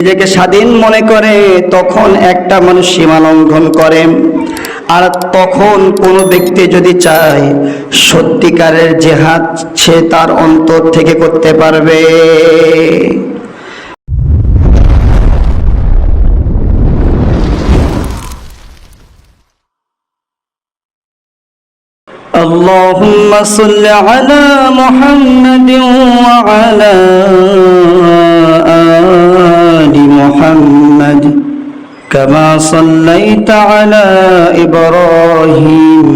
নিজেকে স্বাধীন মনে করে তখন একটা মানুষ সীমা লঙ্ঘন করে। আর তখন কোনো ব্যক্তি যদি চায় সত্যিকারের জিহাদ সে তার অন্তর থেকে করতে পারবে। اللهم صل على محمد وعلى آل محمد كما صليت على إبراهيم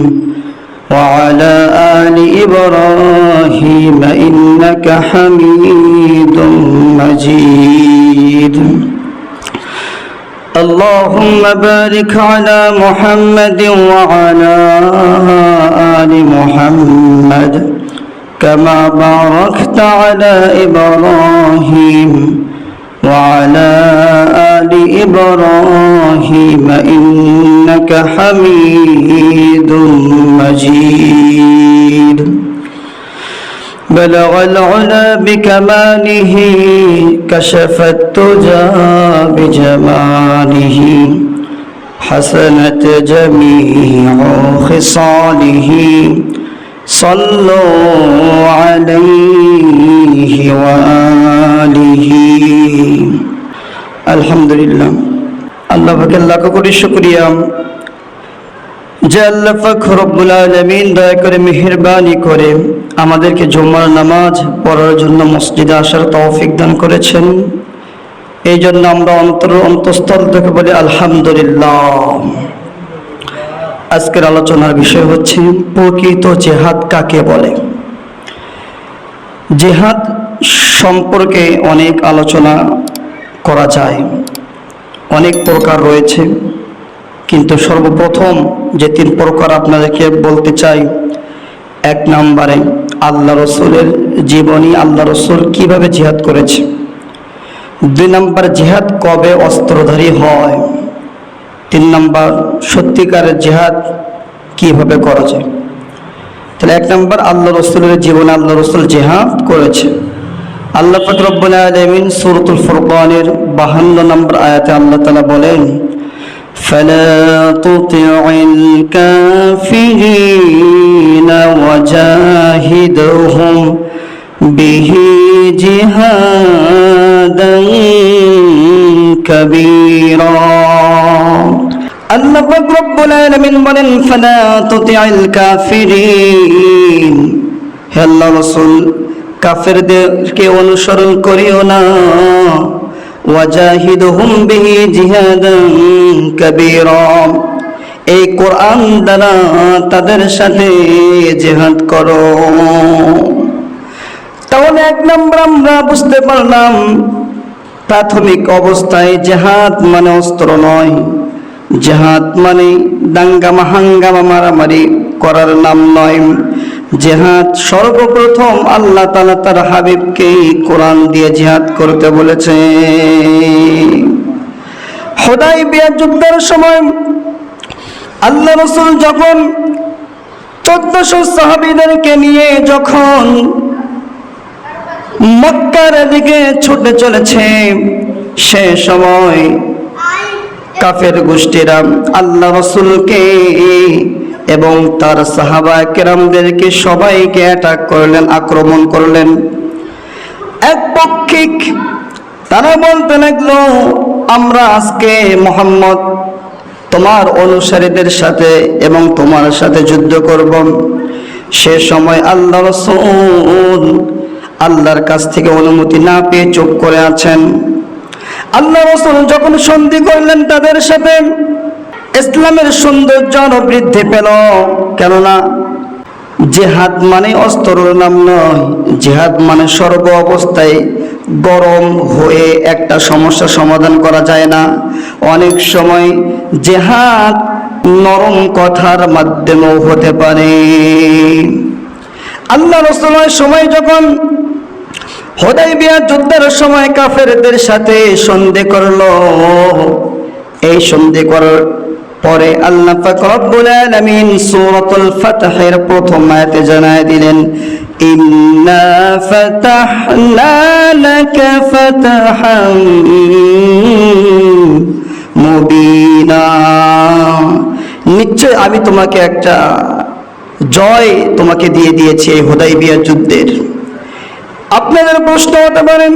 وعلى آل إبراهيم إنك حميد مجيد اللهم بارك على محمد وعلى آل محمد كما باركت على إبراهيم وعلى آل إبراهيم إنك حميد مجيد بلغ العلا بكماله كشف الدجى بجماله حسنت جميع خصاله صلوا عليه وآله الحمد لله আল্লাহ পাকের লাখ কোটি শুকরিয়া যে আল্লাহ পাক রব্বুল আলামিন দয়া করে মেহেরবানি করে আমাদেরকে জুমার নামাজ পড়ার জন্য মসজিদে আসার তৌফিক দান করেছেন। এই জন্য আমরা অন্তঃস্থল থেকে বলি আলহামদুলিল্লাহ। আজকের আলোচনার বিষয় হচ্ছে প্রকৃত জিহাদ কাকে বলে। জিহাদ সম্পর্কে অনেক আলোচনা করা যায়, অনেক প্রকার রয়েছে, কিন্তু সর্বপ্রথম যে 3 প্রকার আপনাদেরকে বলতে চাই। 1 নম্বরে আল্লাহ রসুলের জীবনী, আল্লাহ রসুল কিভাবে জিহাদ করেছে। 2 নম্বর জিহাদ কবে অস্ত্রধারী হয়। 3 নম্বর সত্যিকারের জিহাদ কিভাবে করা যায়। তাহলে 1 নম্বর আল্লাহ রসুলের জীবনে আল্লাহ রসুল জিহাদ করেছে। আল্লাহ পাক রব্বুল আলামিন সূরাতুল ফুরকানের 52 নম্বর আয়াতে আল্লাহ তাআলা বলেন, فلا تطع الكافرين وجاهدهم به جهادا كبيرا। আল্লাহ পাক রব্বুল আলামিন বলেন, فلا تطع الكافرين, হে আল্লাহ রাসূল কাফেরদেরকে অনুসরণ করিও না। ওয়াজাহিদুহুম বিহি জিহাদান কাবীরা, এই কোরআন দ্বারা তাদের সাথে জিহাদ করো। তাহলে 1 নম্বর আমরা বুঝতে পারলাম প্রাথমিক অবস্থায় জিহাদ মানে অস্ত্র নয়। জিহাদ মানে দাঙ্গামা হাঙ্গামা মারামারি করার নাম নয়। জিহাদ সর্বপ্রথম আল্লাহ তাআলা তার হাবিবকে কোরআন দিয়ে জিহাদ করতে বলেছে। হুদায়বিয়া যুদ্ধের সময় আল্লাহ রাসূল যখন 1400 সাহাবীদেরকে নিয়ে যখন মক্কার দিকে ছুটে চলেছে, সে সময় কাফের গোষ্ঠীরা আল্লাহ রাসূলকে এবং তার সাহাবা কেরামদেরকে সবাইকে অ্যাটাক করলেন, আক্রমণ করলেন। একপক্ষিক তারা বলতে লাগলো, আমরা আজকে মুহাম্মদ তোমার অনুসারীদের সাথে এবং তোমার সাথে যুদ্ধ করব। সে সময় আল্লাহ রাসূল আল্লাহর কাছ থেকে অনুমতি না পেয়ে চুপ করে আছেন। আল্লাহ রাসূল যখন সন্ধি করলেন তাদের সাথে, ইসলামের সৌন্দর্য আরো বৃদ্ধি পেল। কেননা জিহাদ মানে অস্ত্রের নাম নয়। জিহাদ মানে সর্ব অবস্থায় গরম হয়ে একটা সমস্যা সমাধান করা যায় না। অনেক সময় জিহাদ নরম কথার মাধ্যমেও হতে পারে। আল্লাহ রাসূলের সময় যখন হুদায়বিয়া যুদ্ধের সময় কাফেরদের সাথে সন্ধি করলো, এই সন্ধি করার পরে আল্লাহ পাক রব্বুল আলামিন সূরাতুল ফাতহের প্রথম আয়াতে জানায় দিলেন, ইন্না ফাতাহনা লাকা ফাতহাম মুবিনা, নিশ্চয় আমি তোমাকে একটা জয় তোমাকে দিয়ে দিয়েছি এই হুদায়বিয়া যুদ্ধের। আপনাদের প্রশ্ন হতে পারেন,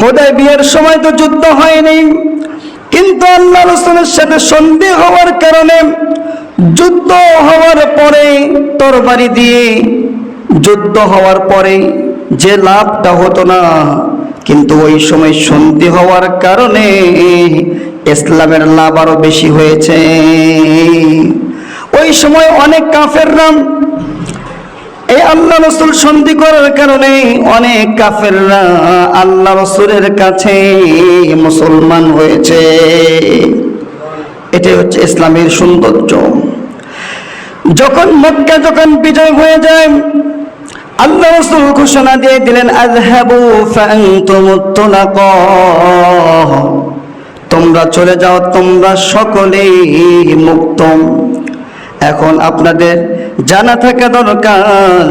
হুদায়বিয়ার সময় তো যুদ্ধ হয়নি, কিন্তু আল্লাহ রাসূলের সাথে সন্ধি হওয়ার কারণে যুদ্ধ হওয়ার পরে তরবারি দিয়ে যুদ্ধ হওয়ার পরে যে লাভটা হতো না, কিন্তু ওই সময় সন্ধি হওয়ার কারণে ইসলামের লাভ আরো বেশি হয়েছে। ওই সময় অনেক কাফেররা এই আল্লাহ রাসূল সন্ধি করার কারণে অনেক কাফেররা আল্লাহ রাসূলের কাছে মুসলমান হয়েছে। এটাই হচ্ছে ইসলামের সৌন্দর্য। যখন মক্কা বিজয় হয়ে যায়, আল্লাহ রাসূল ঘোষণা দিয়ে দিলেন, আযহাবু ফাআনতুমুত তুলাকা, তোমরা চলে যাও, তোমরা সকলেই মুক্ত। এখন আপনাদের জানা থাকা দরকার,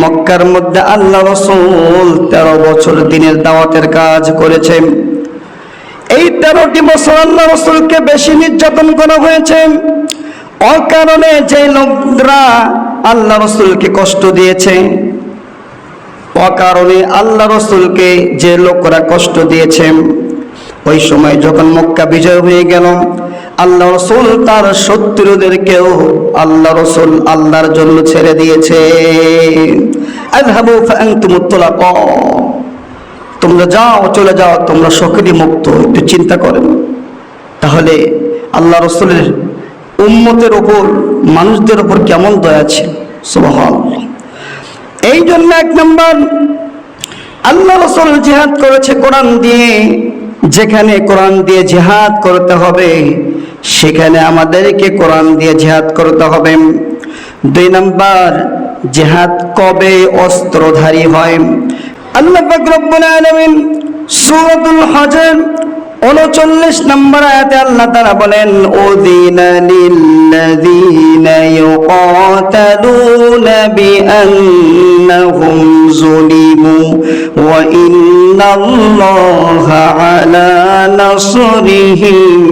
মক্কার মধ্যে আল্লাহ রাসূল 13 বছর দিনের দাওয়াতের কাজ করেছেন। এই 13টি বছর আল্লাহ রাসূলকে বেশি নির্যাতন করা হয়েছে। অকারণে যে লোকরা আল্লাহ রাসূলকে কষ্ট দিয়েছে, অকারণে আল্লাহ রাসূলকে যে লোকরা কষ্ট দিয়েছে, ওই সময় যখন মক্কা বিজয় হয়ে গেল, আল্লাহ রাসূল তার শত্রুদেরকেও আল্লাহ রাসূল আল্লাহর জন্য ছেড়ে দিয়েছে। আযহাবু ফাআনতুমুত তুলাকা, তোমরা যাও, চলে যাও, তোমরা সকলেই মুক্ত। একটু চিন্তা করেন, তাহলে আল্লাহ রাসূলের উম্মতের উপর, মানুষদের উপর কেমন দয়া ছিল, সুবহানাল্লাহ। এই জন্য 1 নম্বর, আল্লাহ রাসূল জিহাদ করেছে কোরআন দিয়ে। যেখানে কোরআন দিয়ে জিহাদ করতে হবে, সেখানে আমাদেরকে কোরআন দিয়ে জিহাদ করতে হবে। 2 নম্বর, জিহাদ কবে অস্ত্রধারী হয়? আল্লাহ পাক রব্বুল আলামিন সূরাতুল হজর 39 নম্বর আয়াতে আল্লাহ তাআলা বলেন, উযিনা লিল্লাযীনা ইউকাতালুনা বিআন্নাহুম যুলিমু ওয়া ইন্নাল্লাহা আলা নাসরিহিম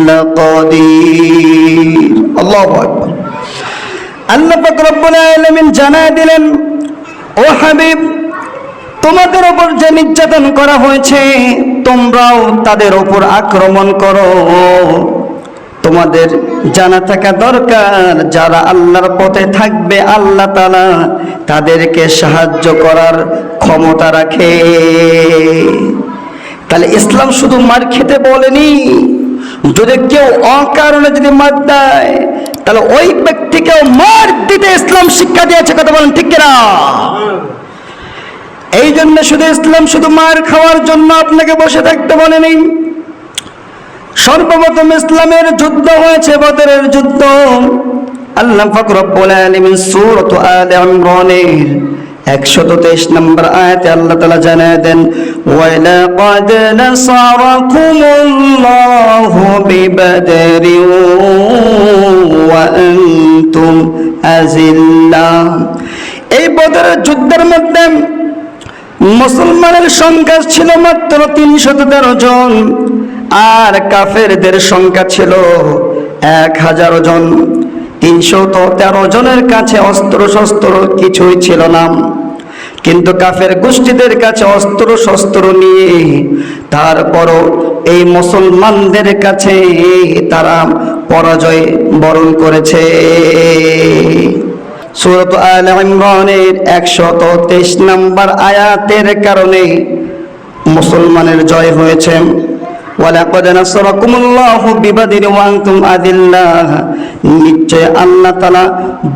লাকাদির। আল্লাহু আকবার। আল্লাহ পাক রব্বুল আলামিন জানায় দিলেন, ও হাবিব, তোমাদের উপর যে নির্যাতন করা হয়েছে, তোমরাও তাদের উপর আক্রমণ করো। তোমাদের জানা থাকা দরকার, যারা আল্লাহর পথে থাকবে আল্লাহ তাআলা তাদেরকে সাহায্য করার ক্ষমতা রাখে। তাহলে ইসলাম শুধু মার খেতে বলেনি। যদি কেউ অকারণে যদি মার দেয়, তাহলে ওই ব্যক্তিকেও মার দিতে ইসলাম শিক্ষা দিয়েছে। কথা বলেন ঠিক কিনা? এই জন্য শুধু ইসলাম শুধু মার খাওয়ার জন্য আপনাকে বসে থাকতে বলেনি। সর্বপ্রথম ইসলামের যুদ্ধ হয়েছে বদরের যুদ্ধ। আল্লাহ পাক রব্বুল আলামিন সূরা আলে ইমরানের 123 নম্বর আয়াতে আল্লাহ তাআলা জানায় দেন, ওয়া লাকাদ নাসারাকুমুল্লাহু বিবাদরিন ওয়া আনতুম আযিল্লা। এই বদরের যুদ্ধের মধ্যে মুসলমানের সংখ্যা ছিল মাত্র 313 জন, আর কাফেরদের সংখ্যা ছিল 1000 জন। 313 জনের কাছে অস্ত্র শস্ত্র কিছুই ছিল না, কিন্তু কাফের গোষ্ঠীদের কাছে অস্ত্র শস্ত্র নিয়ে তারপরও এই মুসলমানদের কাছে তারা পরাজয় বরণ করেছে। সূরা আলে ইমরানের 123 নম্বর আয়াতের কারণে মুসলমানের জয় হয়েছে। ওয়ালাকাদ নাসারাকুমুল্লাহু বিবাদরিন ওয়া আনতুম আযিল্লা। নিশ্চয় আল্লাহ তাআলা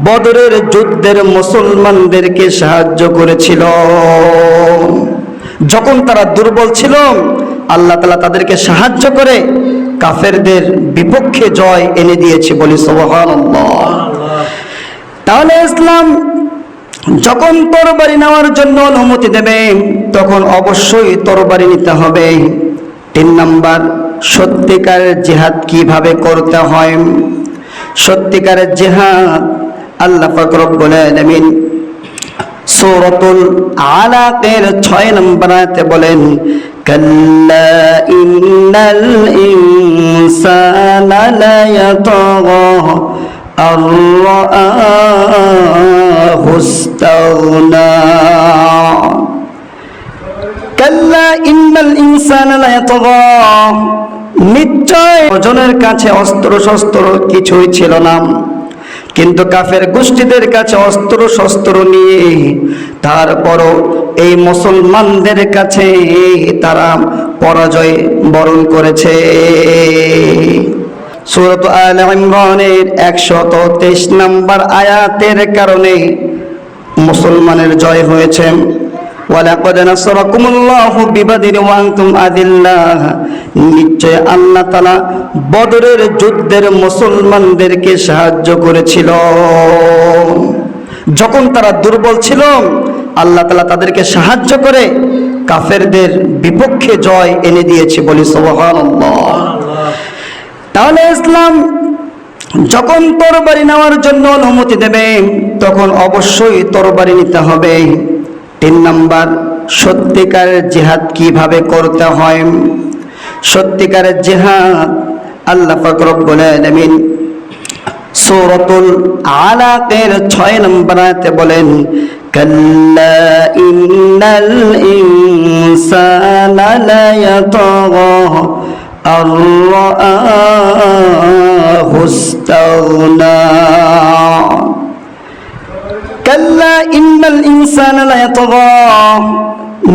বদরের যুদ্ধের মুসলমানদেরকে সাহায্য করেছিল। যখন তারা দুর্বল ছিল, আল্লাহ তাআলা তাদেরকে সাহায্য করে কাফেরদের বিপক্ষে জয় এনে দিয়েছে। বলি সুবহানাল্লাহ। তাহলে ইসলাম যখন তরবারি নেওয়ার জন্য অনুমতি দেবে, তখন অবশ্যই তরবারি নিতে হবে। 3 নম্বর, সত্যিকারের জিহাদ কিভাবে করতে হয়। সত্যিকারের জিহাদ আল্লাহ পাক রব্বুল আলামিন সূরাতুল আলাকের 6 নম্বর আয়াতে বলেন, কাল্লা ইন্নাল ইনসানা লায়াতাগা আর-রাআহু ইসতাগনা। কাল্লা ইন্নাল ইনসানা লায়াতাগা, নিশ্চয় জনের কাছে অস্ত্র শস্ত্র কিছুই ছিল না, কিন্তু কাফের গোষ্ঠীদের কাছে অস্ত্র শস্ত্র নিয়ে তারপরও এই মুসলমানদের কাছে তারা পরাজয় বরণ করেছে। সূরা আলে ইমরানের 123 নম্বর আয়াতের কারণে মুসলমানের জয় হয়েছে। ওয়ালাকাদ নাসারাকুমুল্লাহু বিবাদরিন ওয়া আনতুম আযিল্লাহ, নিশ্চয় আল্লাহ তাআলা বদরের যুদ্ধের মুসলমানদেরকে সাহায্য করেছিল। যখন তারা দুর্বল ছিল আল্লাহ তাআলা তাদেরকে সাহায্য করে কাফেরদের বিপক্ষে জয় এনে দিয়েছে, বলি সুবহানাল্লাহ। তাহলে ইসলাম যখন তরবারি নেওয়ার জন্য অনুমতি দেবে তখন অবশ্যই তরবারি নিতে হবে। 3 নম্বর, সত্যিকারের জিহাদ কিভাবে করতে হয়। সত্যিকারের জিহাদ আল্লাহ পাক রব্বুল আলামিন সূরাতুল আলাকের 6 নম্বর আয়াতে বলেন, কাল্লা ইন্নাল ইনসানা লায়াতাগা আর-রাআহু ইসতাগনা। কাল্লা ইন্নাল ইনসানা লায়াতাগা,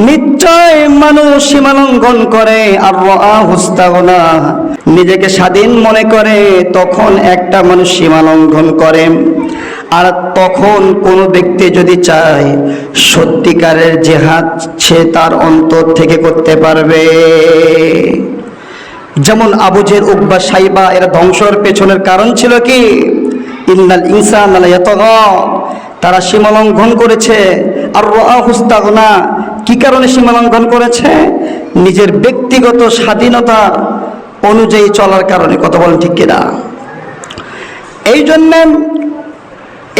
নিশ্চয় মানুষ সীমালঙ্ঘন করে, আর-রাআহু ইসতাগনা, নিজেকে স্বাধীন মনে করে, তখন একটা মানুষ সীমালঙ্ঘন করে। আর তখন কোনো ব্যক্তি যদি চায় সত্যিকারের জিহাদ সে তার অন্তর থেকে করতে পারবে। যেমন আবু জেহেল, উকবা, সাইবা এরা ধ্বংসের পেছনের কারণ ছিল কি? ইন্নাল ইনসানা লায়াতাগা, তারা সীমালঙ্ঘন করেছে। আর-রাআহু ইসতাগনা, কি কারণে সীমালঙ্ঘন করেছে? নিজের ব্যক্তিগত স্বাধীনতা অনুযায়ী চলার কারণে। কথা বলেন ঠিক কিনা? এই জন্য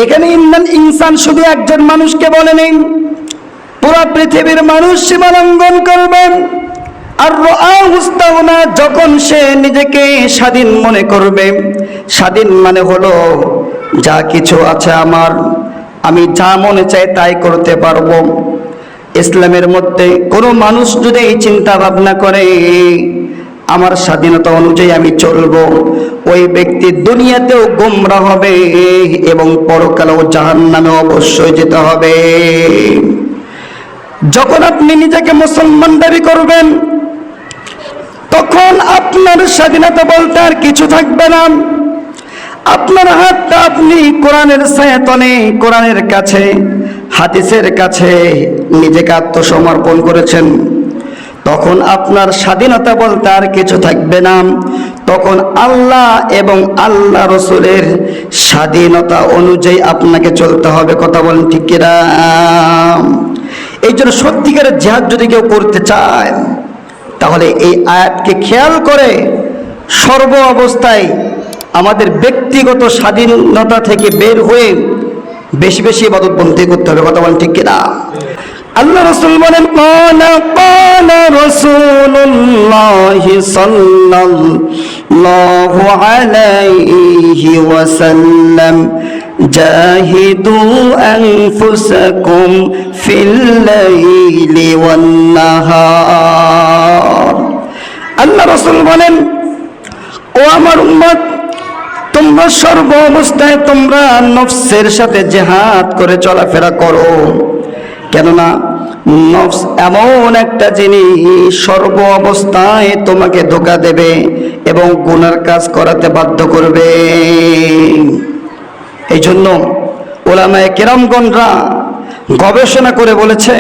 এখানে ইন্নাল ইনসান শুধু একজন মানুষকে বলেনি, পুরো পৃথিবীর মানুষ সীমালঙ্ঘন করবেন। আর-রাআহু ইসতাগনা, যখন সে নিজেকে স্বাধীন মনে করবে। স্বাধীন মানে হলো যা কিছু আছে আমার, আমি যা মনে চাই তাই করতে পারবো। ইসলামের মধ্যে কোনো মানুষ যদি এই চিন্তা ভাবনা করে আমার স্বাধীনতা অনুযায়ী আমি চলবো, ওই ব্যক্তি দুনিয়াতেও গোমরা হবে এবং পরকালেও জাহান্নামে অবশ্যই যেতে হবে। যখন আপনি নিজেকে মুসলমান দাবি করবেন তখন আপনার স্বাধীনতা বলতে আর কিছু থাকবে না। আপনার হাতটা আপনি কোরআনের ছায়াতলে, কোরআনের কাছে, হাদিসের কাছে নিজেকে আত্মসমর্পণ করেছেন, তখন আপনার স্বাধীনতা বলতে আর কিছু থাকবে না। তখন আল্লাহ এবং আল্লাহ রসুলের স্বাধীনতা অনুযায়ী আপনাকে চলতে হবে। কথা বলেন ঠিক কিনা? এই জন্য সত্যিকারের জিহাদ যদি কেউ করতে চায় তাহলে এই আয়াতকে খেয়াল করে সর্ব অবস্থায় আমাদের ব্যক্তিগত স্বাধীনতা থেকে বের হয়ে বেশি বেশি ইবাদত বন্দী করতে হবে। কথা বলেন ঠিক কিনা? আল্লাহ রাসূল বলেন, ক্বালা রাসূলুল্লাহি সাল্লাল্লাহু আলাইহি ওয়াসাল্লাম, জাহিদু আনফুসাকুম ফিল-লাইলি ওয়ান-নাহার। আল্লাহ রাসূল বলেন, ও আমার উম্মত, তোমরা সর্ব অবস্থায় তোমরা নফসের সাথে জিহাদ করে চলাফেরা করো। কেননা নফস এমন একটা জিনিস সর্ব অবস্থায় তোমাকে ধোঁকা দেবে এবং গুনার কাজ করাতে বাধ্য করবে। এই জন্য উলামায়ে কেরামগণরা গবেষণা করে বলেছে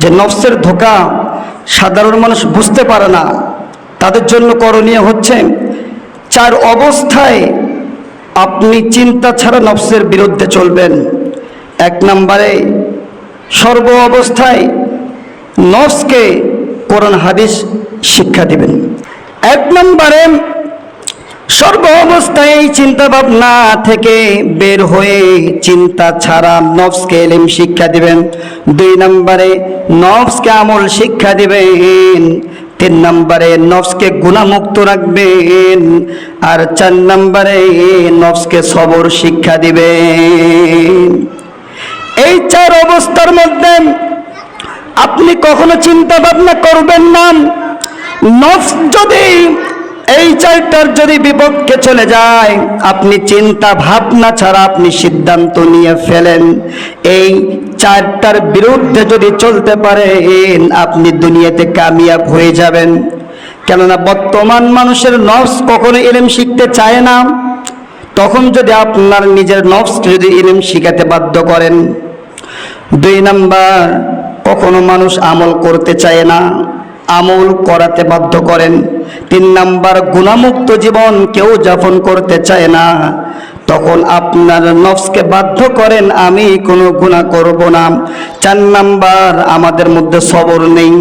যে নফসের ধোঁকা সাধারণ মানুষ বুঝতে পারে না। তাদের জন্য করণীয় হচ্ছে 4 অবস্থায় আপনি চিন্তা ছাড়া নফসের বিরুদ্ধে চলবেন। 1 নম্বরে সর্ব অবস্থায় নফসকে কোরআন হাদিস শিক্ষা দিবেন। এক নম্বরে সর্ব অবস্থায় এই চিন্তা ভাবনা থেকে বের হয়ে চিন্তা ছাড়া নফসকে ইলম শিক্ষা দিবেন। 2 নম্বরে নফসকে আমল শিক্ষা দিবেন। 3 নম্বরে নফসকে গুনাহমুক্ত রাখবেন। আর 4 নম্বরে নফসকে সবর শিক্ষা দিবেন। এই 4 অবস্থার মধ্যে আপনি কখনো চিন্তা ভাবনা করবেন না। নফস যদি এই 4টার যদি বিপক্ষে চলে যায়, আপনি চিন্তা ভাবনা ছাড়া আপনি সিদ্ধান্ত নিয়ে ফেলেন, এই 4টার বিরুদ্ধে যদি চলতে পারেন আপনি দুনিয়াতে কামিয়াব হয়ে যাবেন। কেননা বর্তমান মানুষের নফস কখনো ইলম শিখতে চায় না। তখন যদি আপনার নিজের নফসকে যদি ইলম শিখাতে বাধ্য করেন। 2 নাম্বার, কখনো মানুষ আমল করতে চায় না, আমল করাতে বাধ্য করেন। 3 নাম্বার, গুনাহমুক্ত জীবন কেউ যাপন করতে চায় না, তখন আপনার নফসকে বাধ্য করেন আমি কোনো গুনাহ করব না। 4 নাম্বার, আমাদের মধ্যে সবর নেই।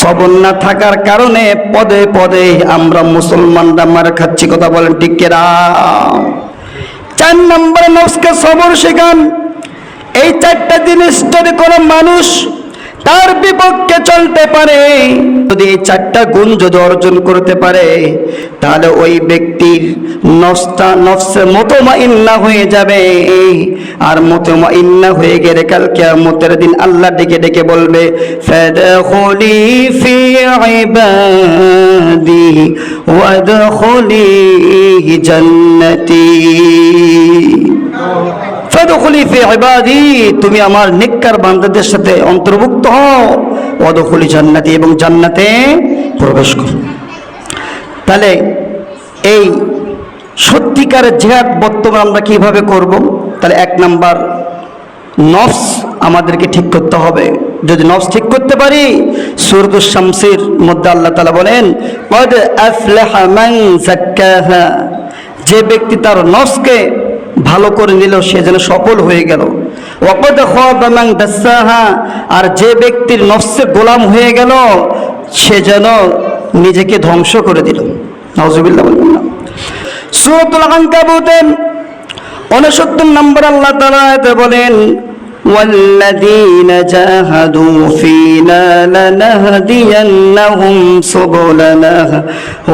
সবর না থাকার কারণে পদে পদে আমরা মুসলমানরা মার খাচ্ছি। কথা বলেন ঠিক কিনা? 4 নাম্বার, নফসকে সবর শেখান। এই 4টা জিনিস যদি কোনো মানুষ তার বিপক্ষে চলতে পারে, যদি এই 4টা গুণ যদি অর্জন করতে পারে, তাহলে ওই ব্যক্তির নফসে মুতমাইন্না হয়ে যাবে। আর মুতমাইন্না হয়ে গেলে কাল কিয়ামতের দিন আল্লাহ ডেকে ডেকে বলবে, ফাদখুলি ফি ইবাদি ওয়াদখুলি জান্নাতি। ফাদখুলি ফি ইবাদি, তুমি আমার নেককার বান্দাদের সাথে অন্তর্ভুক্ত হও। ওয়াদখুলি জান্নাতি, এবং জান্নাতে প্রবেশ করো। তাহলে এই সত্যিকারের জিহাদ বর্তমানে আমরা কিভাবে করব? তাহলে 1 নাম্বার, নফস আমাদেরকে ঠিক করতে হবে। যদি নফস ঠিক করতে পারি, সূরাতুশ শামসের মধ্যে আল্লাহ তাআলা বলেন, ক্বাদ আফলাহা মান যাক্কাহা, যে ব্যক্তি তার নফসকে ভালো করে নিল সে যেন সফল হয়ে গেল। ওয়াকাদ খাবা মান দাসাহা, আর যে ব্যক্তির নফসে গোলাম হয়ে গেল সে যেন নিজেকে ধ্বংস করে দিল। নাউজুবিল্লাহ বলবেন না। সূরাতুল আনকাবুতের 69 নম্বর আল্লাহ তাআলা আয়াতে বলেন, ওয়াল্লাযীনা জাহাদু ফীনা লানাহদিয়ান্নাহুম সুবুলানা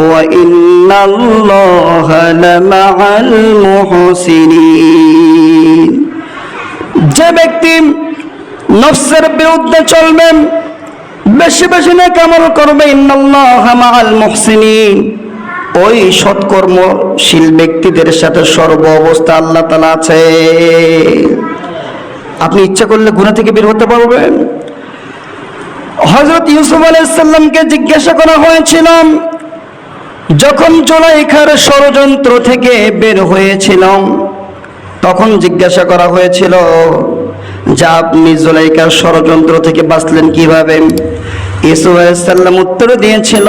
ওয়া ইন্নাল্লাহা লামাআল মুহসিনিন। যে ব্যক্তি নফসের বিরুদ্ধে চলবে, বেশি বেশি নেক আমল করবে, ইন্নাল্লাহা মাআল মুহসিনিন, ওই সৎকর্মশীল ব্যক্তিদের সাথে সর্ব অবস্থা আল্লাহ তাআলা আছে। আপনি ইচ্ছা করলে গুনাহ থেকে বের হতে পারবেন। হযরত ইউসুফ আলাইহিস সালামকে জিজ্ঞাসা করা হয়েছিল, যখন জুলাইখার ষড়যন্ত্র থেকে বের হয়েছিলাম, তখন জিজ্ঞাসা করা হয়েছিল যে আপনি জুলাইখার ষড়যন্ত্র থেকে বাঁচলেন কিভাবে? ইউসুফ আলাইহিস সালাম উত্তর দিয়েছিল,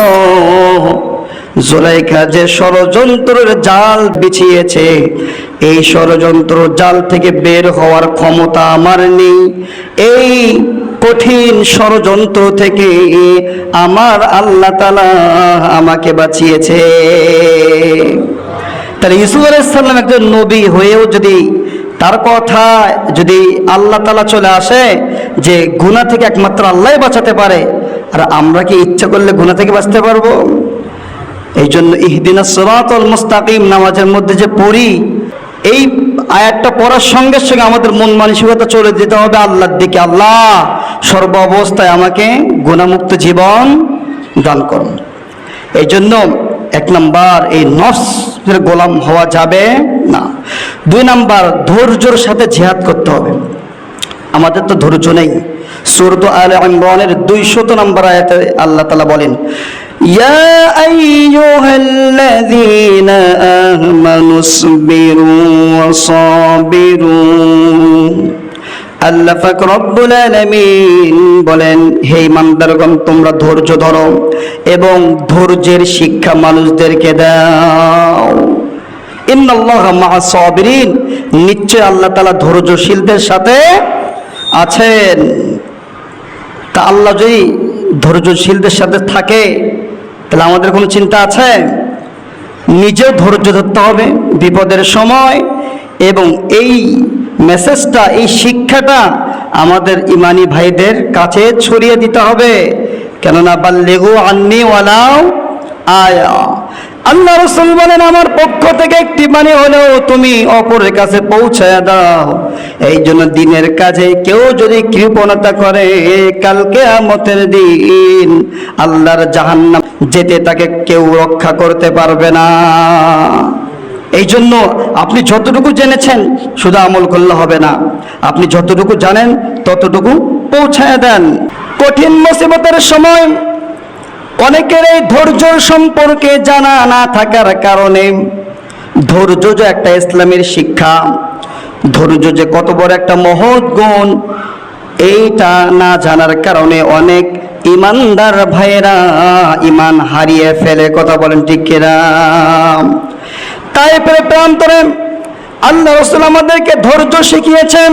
জুলাইখা যে ষড়যন্ত্রের জাল বিছিয়েছে, এই ষড়যন্ত্র জাল থেকে বের হওয়ার ক্ষমতা আমার নেই। এই কঠিন ষড়যন্ত্র থেকে আমার আল্লাহ তাআলা আমাকে বাঁচিয়েছে। তাহলে ইউসুফ আলাইহিস সালাম একজন নবী হয়েও যদি তার কথা যদি আল্লাহ তাআলা চলে আসে যে গুনাহ থেকে একমাত্র আল্লাহই বাঁচাতে পারে, আর আমরা কি ইচ্ছা করলে গুনাহ থেকে বাঁচতে পারবো? এই জন্য ইহদিনাস সিরাতাল মুস্তাকিম নামাজের মধ্যে যে পড়ি, এই আয়াতটা পড়ার সঙ্গে সঙ্গে আমাদের মন মানসিকতা চলে যেতে হবে আল্লাহর দিকে। আল্লাহ সর্ব অবস্থায় আমাকে গুনাহমুক্ত জীবন দান করুন। এই জন্য 1 নাম্বার, এই নফসের গোলাম হওয়া যাবে না। 2 নাম্বার, ধৈর্যের সাথে জিহাদ করতে হবে। আমাদের তো ধৈর্য নেই। সূরা আলে ইমরানের 200 নম্বর আয়াতে আল্লাহ তাআলা বলেন, ইয়া আইয়ুহাল্লাযীনা আমানুসবিরু ওয়া সাবিরু। আল্লাহ পাক রব্বুল আলামিন বলেন, হে ইমানদারগণ, তোমরা ধৈর্য ধরো এবং ধৈর্যের শিক্ষা মানুষদেরকে দাও। ইন্নাল্লাহা মা'আস সাবিরিন, নিশ্চয় আল্লাহ তাআলা ধৈর্যশীলদের সাথে আছেন। তা আল্লাহ যদি ধৈর্যশীলদের সাথে থাকে, তাহলে আমাদের কোনো চিন্তা আছে? নিজেও ধৈর্য ধরতে হবে বিপদের সময়, এবং এই মেসেজটা, এই শিক্ষাটা আমাদের ইমানি ভাইদের কাছে ছড়িয়ে দিতে হবে। কেননা বাল্লিগু আন্নি ওয়ালাউ আয়া, আল্লাহ রাসূল বলেন আমার পক্ষ থেকে একটি বাণী হলেও তুমি অপরের কাছে পৌঁছায় দাও। এই জন্য দিনের কাজে কেউ যদি কৃপণতা করে, কাল কিয়ামতের দিন আল্লাহর জাহান্নাম যেতে তাকে কেউ রক্ষা করতে পারবে না। এই জন্য আপনি যতটুকু জেনেছেন শুধু আমল করলে হবে না, আপনি যতটুকু জানেন ততটুকু পৌঁছায় দেন। কঠিন মুসিবতের সময় অনেকের এই ধৈর্য সম্পর্কে জানা না থাকার কারণে, ধৈর্য যে একটা ইসলামের শিক্ষা, ধৈর্য যে কত বড় একটা মহৎ গুণ, এইটা না জানার কারণে অনেক ইমানদার ভাইয়েরা ইমান হারিয়ে ফেলে। কথা বলেন ঠিক কিনা? তাই প্রান্তরে আল্লাহ রাসূল আমাদেরকে ধৈর্য শিখিয়েছেন।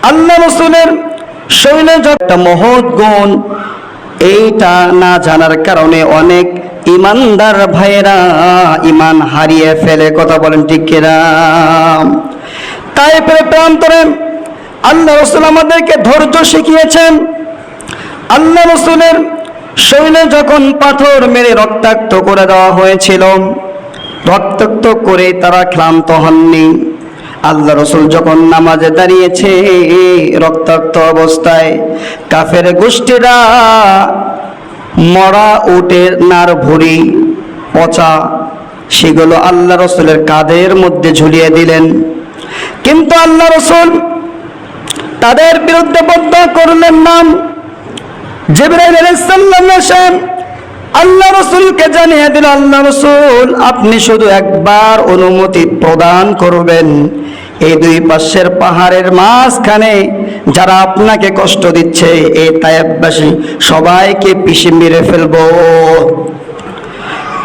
আল্লাহ রাসূলের শরীরে একটা মহৎ গুণ, এইটা না জানার কারণে অনেক ইমানদার ভাইয়েরা ইমান হারিয়ে ফেলে। কথা বলেন ঠিক কিনা? তাই প্রান্তরে আল্লাহ রাসূল আমাদেরকে ধৈর্য শিখিয়েছেন। আল্লাহ রাসূলের শরীরে যখন পাথর মেরে রক্তাক্ত করে দেওয়া হয়েছিল, রক্তাক্ত করে তারা ক্লান্ত হননি। আল্লাহ রাসূল যখন নামাজে দাঁড়িয়েছে রক্তাক্ত অবস্থায়, কাফের গোষ্ঠীরা মরা উটের নার ভুঁড়ি পচা সেগুলো আল্লাহ রাসূলের কাঁধের মধ্যে ঝুলিয়ে দিলেন। কিন্তু আল্লাহ রাসূল তাদের বিরুদ্ধে বদয়া করলেন না। জিবরাইল আলাইহিস সালাম এসে আল্লাহ রাসূলকে জানিয়ে দিল, আল্লাহ রাসূল আপনি শুধু একবার অনুমতি প্রদান করবেন, এই দুই পাশের পাহাড়ের মাঝখানে যারা আপনাকে কষ্ট দিচ্ছে এই তায়েফবাসী সবাইকে পিষে মেরে ফেলবো।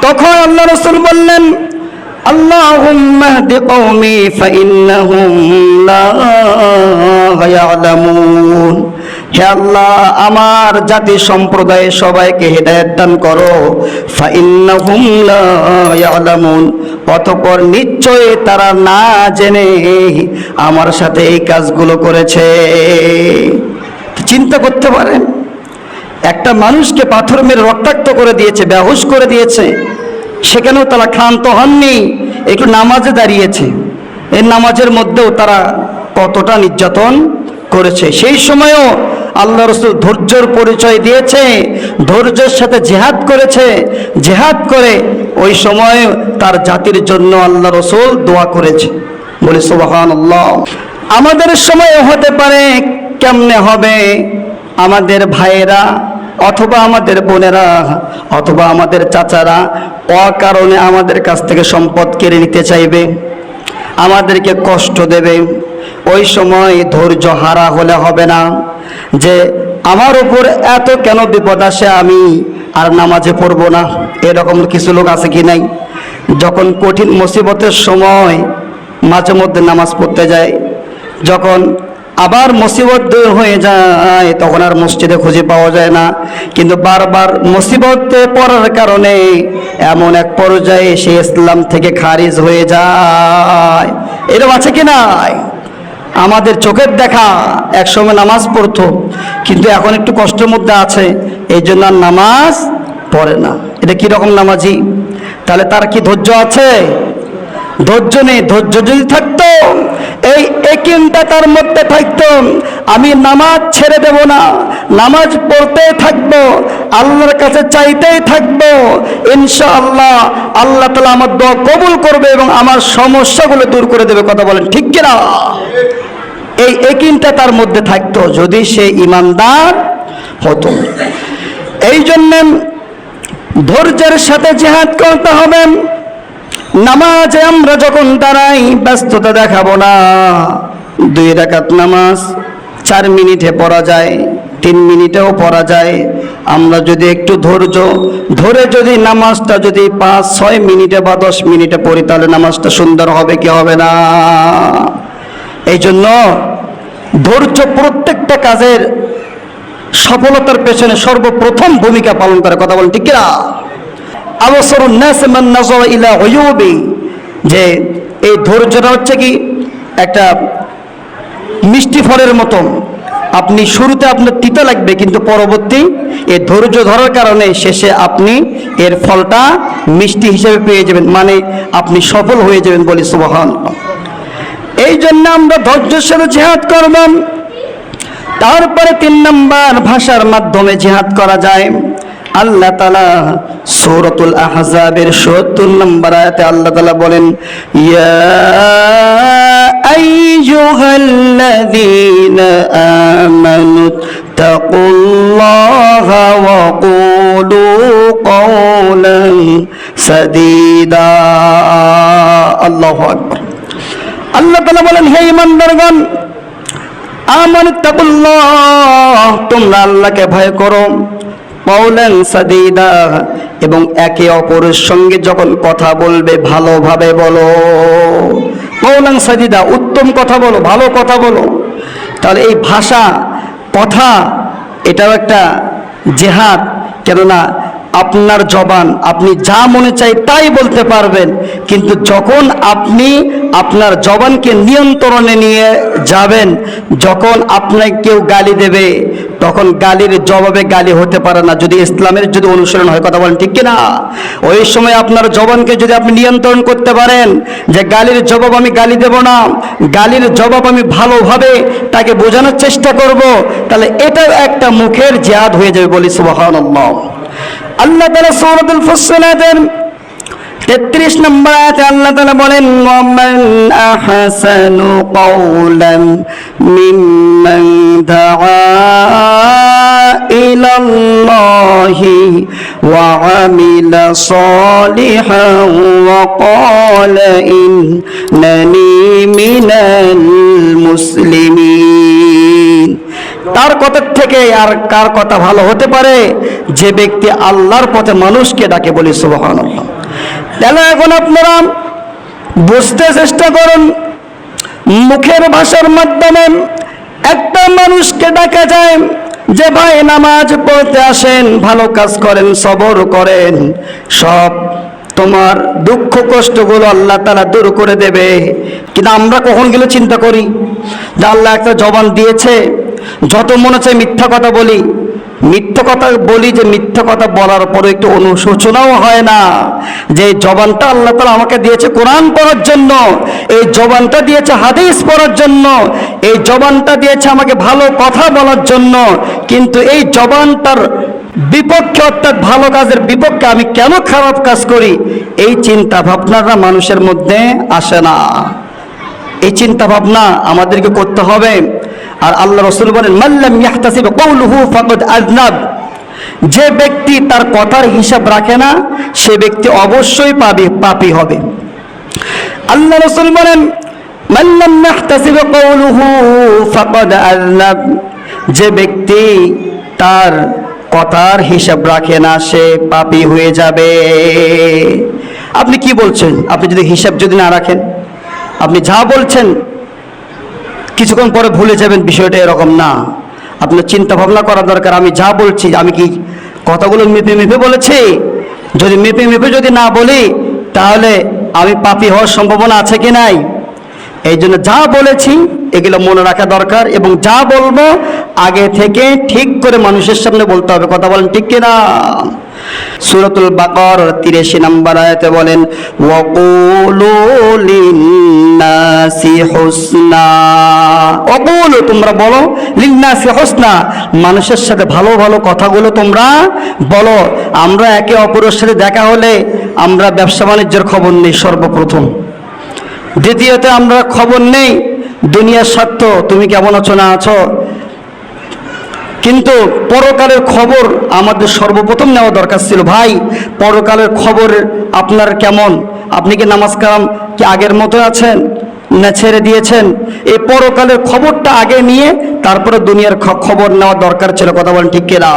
তখন আল্লাহ রাসূল বললেন, আল্লাহুম্মা হদি কওমি ফাইন্নাহুম লা ইয়ালামুন, হে আল্লাহ আমার জাতি সম্প্রদায় সবাইকে হেদায়েত দান করো। ফাইন্নাহুম লা ইয়ালামুন, অতঃপর নিশ্চয় তারা না জেনে আমার সাথে এই কাজগুলো করেছে। চিন্তা করতে পারেন, একটা মানুষকে পাথর মেরে রক্তাক্ত করে দিয়েছে, বেহুশ করে দিয়েছে, সেখানেও তারা ক্লান্ত হননি, একটু নামাজে দাঁড়িয়েছে। এই নামাজের মধ্যেও তারা কতটা নির্যাতন করেছে। সেই সময়ও আল্লাহ রাসূল ধৈর্যের পরিচয় দিয়েছে, ধৈর্যের সাথে জিহাদ করেছে। জিহাদ করে ওই সময় তার জাতির জন্য আল্লাহ রাসূল দোয়া করেছে। বলি সুবহানাল্লাহ। আমাদের সময় হতে পারে, কেমনে হবে? আমাদের ভাইয়েরা অথবা আমাদের বোনেরা অথবা আমাদের চাচারা অকারণে আমাদের কাছ থেকে সম্পদ কেড়ে নিতে চাইবে, আমাদেরকে কষ্ট দেবে। ওই সময় ধৈর্য হারা হলে হবে না যে আমার উপর এত কেন বিপদ আসে, আমি আর নামাজে পড়বো না। এরকম কিছু লোক আছে কি নাই? যখন কঠিন মুসিবতের সময় মাঝে মধ্যে নামাজ পড়তে যায়, যখন আবার মুসিবত দূর হয়ে যায় তখন আর মসজিদে খুঁজে পাওয়া যায় না। কিন্তু বারবার মুসিবতে পড়ার কারণে এমন এক পর্যায়ে সে ইসলাম থেকে খারিজ হয়ে যায়। এরকম আছে কি নাই? আমাদের চোখের দেখা একসময় নামাজ পড়তো, কিন্তু এখন একটু কষ্টের মধ্যে আছে, এই জন্য আর নামাজ পড়ে না। এটা কিরকম নামাজি? তাহলে তার কি ধৈর্য আছে? ধৈর্য নেই। ধৈর্য যদি থাকতো, এই একিনটা তার মধ্যে থাকতো, আমি নামাজ ছেড়ে দেব না, নামাজ পড়তেই থাকবো, আল্লাহর কাছে চাইতেই থাকবো, ইনশাআল্লাহ আল্লাহ তাআলা আমার দোয়া কবুল করবে এবং আমার সমস্যাগুলো দূর করে দেবে। কথা বলেন ঠিক কিনা? এই একিনটা তার মধ্যে থাকতো যদি সে ইমানদার হতো। এই জন্য ধৈর্যের সাথে জিহাদ করতে হবে। নামাজে আমরা যখন দাঁড়াই ব্যস্ততা দেখাবো না। 2 রাকাত নামাজ 4 মিনিটে পড়া যায়, 3 মিনিটেও পড়া যায়। আমরা যদি একটু ধৈর্য ধরে যদি নামাজটা যদি 5-6 মিনিটে বা 10 মিনিটে পড়ি, তাহলে নামাজটা সুন্দর হবে কি হবে না? এই জন্য ধৈর্য প্রত্যেকটা কাজের সফলতার পেছনে সর্বপ্রথম ভূমিকা পালন করে। কথা বলেন ঠিক কিনা? আবসারুন নাস মান নাযারা ইলা উয়ুবি, যে এই ধৈর্যটা হচ্ছে কি একটা মিষ্টি ফলের মতো। আপনি শুরুতে আপনার তিতা লাগবে, কিন্তু পরবর্তী এই ধৈর্য ধরার কারণে শেষে আপনি এর ফলটা মিষ্টি হিসেবে পেয়ে যাবেন, মানে আপনি সফল হয়ে যাবেন, বলি সুবহানাল্লাহ। এই জন্য আমরা ধৈর্যের সাথে জিহাদ করব। তারপরে 3 নম্বর ভাষার মাধ্যমে জিহাদ করা যায়। আল্লাহ তাআলা সূরাতুল আহজাবের ৭০ নম্বর আয়াতে আল্লাহ তাআলা বলেন, ইয়া আইয়ুহাল্লাযীনা আমানু তাকুল্লাহা ওয়া কুলু কাওলান সাদীদা। আল্লাহু আকবার। আল্লাহ তাআলা বলেন, হে ঈমানদারগণ, আমানুত্তাকুল্লাহ, তোমরা আল্লাহকে ভয় করো, কাওলান সাদীদা, এবং একে অপরের সঙ্গে যখন কথা বলবে ভালোভাবে বলো। কাওলান সাদীদা, উত্তম কথা বলো, ভালো কথা বলো। তাহলে এই ভাষা, কথা, এটাও একটা জিহাদ। কেননা আপনার জবান, আপনি যা মনে চাই তাই বলতে পারবেন, কিন্তু যখন আপনি আপনার জবানকে নিয়ন্ত্রণে নিয়ে যাবেন, যখন আপনাকে কেউ গালি দেবে, তখন গালির জবাবে গালি হতে পারে না, যদি ইসলামের যদি অনুসরণ হয়। কথা বলেন ঠিক কিনা? ওই সময় আপনার জবানকে যদি আপনি নিয়ন্ত্রণ করতে পারেন যে গালির জবাব আমি গালি দেব না, গালির জবাব আমি ভালোভাবে তাকে বোঝানোর চেষ্টা করব, তাহলে এটাও একটা মুখের জিহাদ হয়ে যাবে, বলি সুবহানাল্লাহ। আল্লাহ তাআলা সূরাতুল ফুসসিলাতের 33 নম্বর আয়াতে আল্লাহ তাআলা বলেন, ওয়ামান আহসানু কাওলান মিম্মান দাআ ইলাল্লাহি ওয়া আমিলা সালিহান ওয়া ক্বালা ইন্নানি মিনাল মুসলিমিন। তার কথা থেকে আর কার কথা ভালো হতে পারে? যে ব্যক্তি আল্লাহর পথে মানুষকে ডাকে, বলি সুবহানাল্লাহ। তাহলে এখন আপনারা বুঝতে চেষ্টা করুন, মুখের ভাষার মাধ্যমে একটা মানুষকে ডাকা যায় যে ভাই নামাজ পড়তে আসেন, ভালো কাজ করেন, সবর করেন, সব তোমার দুঃখ কষ্টগুলো আল্লাহ তাআলা দূর করে দেবে। কিন্তু আমরা কখন গেলে চিন্তা করি যে আল্লাহ একটা জবান দিয়েছে, যত মনে চায় মিথ্যা কথা বলি, মিথ্যা কথা বলি, যে মিথ্যা কথা বলার পরে একটু অনুশোচনাও হয় না যে জবানটা আল্লাহ তাআলা আমাকে দিয়েছে কোরআন পড়ার জন্য, এই জবানটা দিয়েছে হাদিস পড়ার জন্য, এই জবানটা দিয়েছে আমাকে ভালো কথা বলার জন্য, কিন্তু এই জবানটার বিপক্ষে, অর্থাৎ ভালো কাজের বিপক্ষে আমি কেন খারাপ কাজ করি, এই চিন্তা ভাবনাটা মানুষের মধ্যে আসে না। এই চিন্তা ভাবনা আমাদেরকে করতে হবে। আর আল্লাহ রাসূল বলেন, মাল্লাম ইয়াহতাসিব কাওলুহু ফাকাদ আযনাব, যে ব্যক্তি তার কথার হিসাব রাখে না, সে ব্যক্তি অবশ্যই পাপী হবে। আল্লাহ রাসূল বলেন, মাল্লাম ইয়াহতাসিব কাওলুহু ফাকাদ আযনাব, যে ব্যক্তি তার কথার হিসাব রাখে না, সে পাপী হয়ে যাবে। আপনি কি বলছেন? আপনি যদি হিসাব যদি না রাখেন, আপনি যা বলছেন কিছুক্ষণ পরে ভুলে যাবেন, বিষয়টা এরকম না। আপনার চিন্তা ভাবনা করা দরকার, আমি যা বলছি আমি কি কথাগুলো মেপে মেপে বলেছি? যদি মেপে মেপে যদি না বলি, তাহলে আমি পাপী হওয়ার সম্ভাবনা আছে কি নাই? এই জন্য যা বলেছি এগুলো মনে রাখা দরকার, এবং যা বলবো আগে থেকে ঠিক করে মানুষের সামনে বলতে হবে। কথা বলেন ঠিক কিনা? সূরাতুল বাকারার 83 নম্বর আয়াতে বলেন, ওয়াকুলু লিন্নাসি হুসনা, ওয়াকুলু, তোমরা বলো, লিন্নাসি হুসনা, মানুষের সাথে ভালো ভালো কথাগুলো তোমরা বলো। আমরা একে অপরের সাথে দেখা হলে আমরা ব্যবসা বাণিজ্যের খবর নেই সর্বপ্রথম, দ্বিতীয়ত আমরা খবর নেই দুনিয়ার স্বার্থ, তুমি কেমন আছো না আছো, কিন্তু পরকালের খবর আমাদের সর্বপ্রথম নেওয়া দরকার ছিল। ভাই, পরকালের খবর আপনার কেমন? আপনি কি নামাজ কালাম কি আগের মতো আছেন না ছেড়ে দিয়েছেন? এই পরকালের খবরটা আগে নিয়ে তারপরে দুনিয়ার খবর নেওয়া দরকার ছিল। কথা বলেন ঠিক কিনা?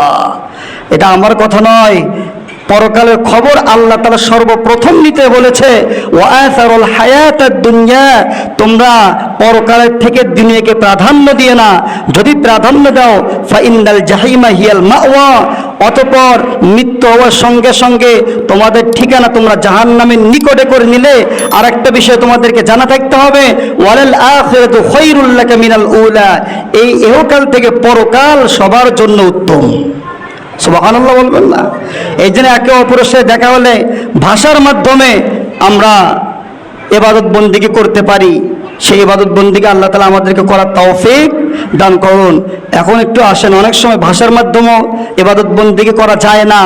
এটা আমার কথা নয়, পরকালের খবর আল্লাহ তাআলা সর্বপ্রথম নিতে বলেছে। ওয়াআসারুল হায়াতাদ দুনিয়া, তোমরা পরকালের থেকে দুনিয়াকে প্রাধান্য দিয়ে না। যদি প্রাধান্য দাও, ফাইনাল জাহিমা হিয়াল মাওয়া, অতঃপর মৃত্যু হওয়ার সঙ্গে সঙ্গে তোমাদের ঠিকানা তোমরা জাহান্নামের নিকটে করে নিলে আরেকটা বিষয় তোমাদেরকে জানা থাকতে হবে, ওয়ালাল আখিরাতু খায়রুল লাকা মিনাল উলা, এই ইহকাল থেকে পরকাল সবার জন্য উত্তম। সুবহানাল্লাহ বলবেন না? এই জন্য একে অপরের সাথে দেখা হলে ভাষার মাধ্যমে আমরা ইবাদত বন্দেগী করতে পারি। সেই ইবাদত বন্দেগী আল্লাহ তাআলা আমাদেরকে করার তৌফিক দান করুন। এখন একটু আসেন, অনেক সময় ভাষার মাধ্যমেও ইবাদত বন্দেগী করা যায় না।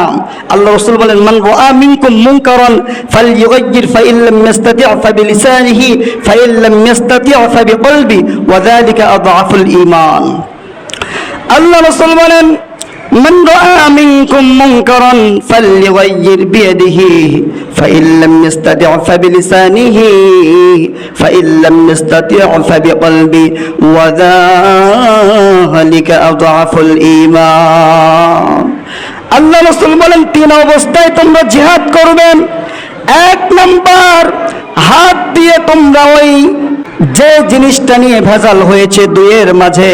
আল্লাহ রাসূল বলেন, মান রাআ মিনকুম মুনকারান ফালইউগাইয়ির ফাইন লাম ইস্তাতি' ফাবিলিসানিহি ফাইন লাম ইস্তাতি' ফাবিকলবি ওয়া যালিকা আযআফুল ঈমান। আল্লাহ রাসূল বলেন, من رأى منكم منكرا فليغير بيده فإن لم يستطع فبلسانه فإن لم يستطع فبقلبه وذلك أضعف الإيمان। আল্লাহ রাসূল বলেন, তিন অবস্থায় তোমরা জিহাদ করবেন। এক নাম্বার, হাত দিয়ে তোমরা ওই যে জিনিসটা নিয়ে ভেজাল হয়েছে দুইয়ের মাঝে,